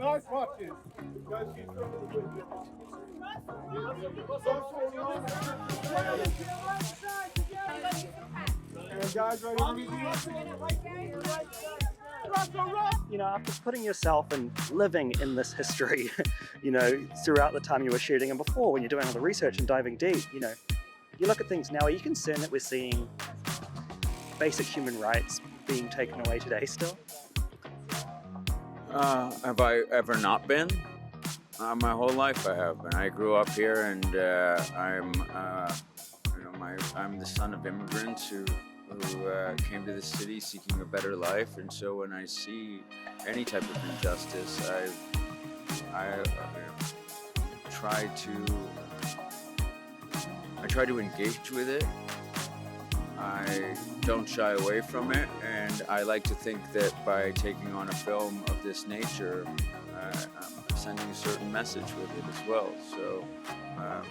Nice watches. Guys, ready? You know, after putting yourself and living in this history, you know, throughout the time you were shooting and before when you're doing all the research and diving deep, you know, you look at things now, are you concerned that we're seeing basic human rights being taken away today still? Have I ever not been? My whole life I have been. I grew up here, and I'm the son of immigrants who came to the city seeking a better life, and so when I see any type of injustice, I try to engage with it. I don't shy away from it, and I like to think that by taking on a film of this nature, I'm sending a certain message with it as well. So,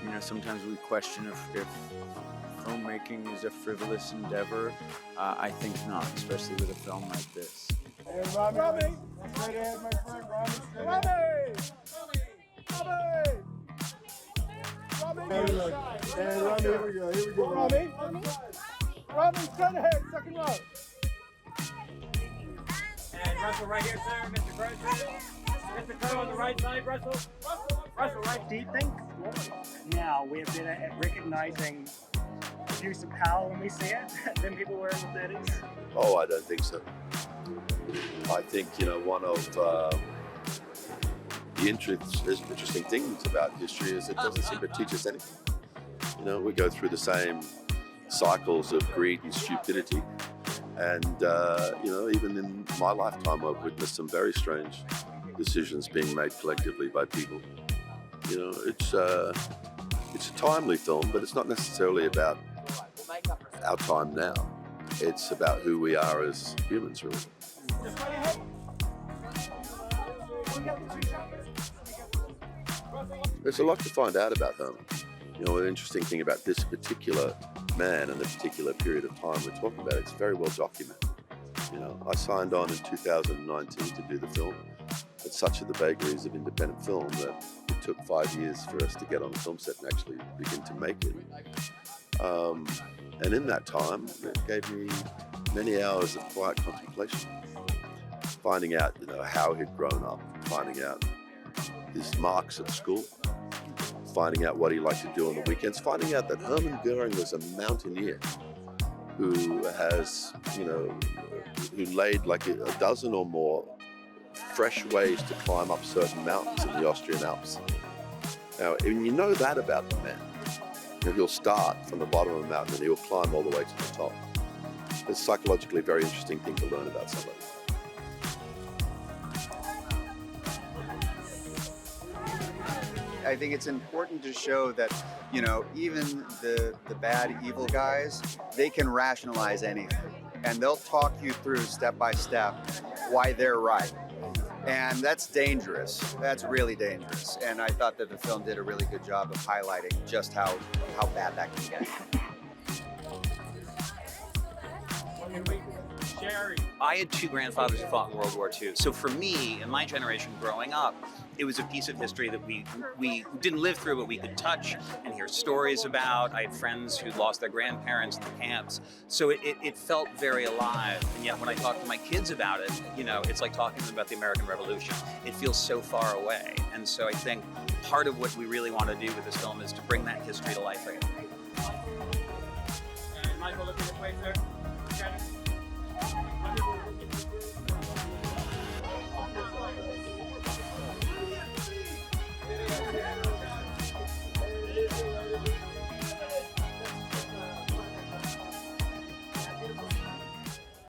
you know, sometimes we question if filmmaking is a frivolous endeavor. I think not, especially with a film like this. Hey, Rami! Straight ahead, my friend. Rami! Hey, Rami, here we go. Rami, straight ahead, second row. And Russell right here, sir. Mr. Crowe, Mr. Crowe on the right side, Russell. Russell, right. Do you think now we're better at recognizing abuse of power when we see it than people were in the 30s? Oh, I don't think so. I think, you know, one of the interesting things about history is it doesn't seem to teach us anything. You know, we go through the same cycles of greed and stupidity. And, you know, even in my lifetime, I've witnessed some very strange decisions being made collectively by people. You know, it's a timely film, but it's not necessarily about our time now. It's about who we are as humans, really. There's a lot to find out about Hermann. You know, an interesting thing about this particular man and the particular period of time we're talking about, it's very well documented. You know, I signed on in 2019 to do the film, but such are the vagaries of independent film that it took 5 years for us to get on the film set and actually begin to make it. And in that time, it gave me many hours of quiet contemplation, finding out, you know, how he'd grown up, finding out his marks at school, finding out what he liked to do on the weekends, finding out that Hermann Göring was a mountaineer who has, you know, who laid like a dozen or more fresh ways to climb up certain mountains in the Austrian Alps. Now, when you know that about the man, you know, he'll start from the bottom of a mountain and he'll climb all the way to the top. It's psychologically a very interesting thing to learn about somebody. I think it's important to show that, you know, even the bad, evil guys, they can rationalize anything. And they'll talk you through step by step why they're right. And that's dangerous. That's really dangerous. And I thought that the film did a really good job of highlighting just how bad that can get. I had two grandfathers who fought in World War II. So for me, in my generation growing up, it was a piece of history that we didn't live through, but we could touch and hear stories about. I had friends who lost their grandparents in the camps. So it felt very alive. And yet when I talk to my kids about it, you know, it's like talking to them about the American Revolution. It feels so far away. And so I think part of what we really want to do with this film is to bring that history to life again. And Michael, look at the way, sir.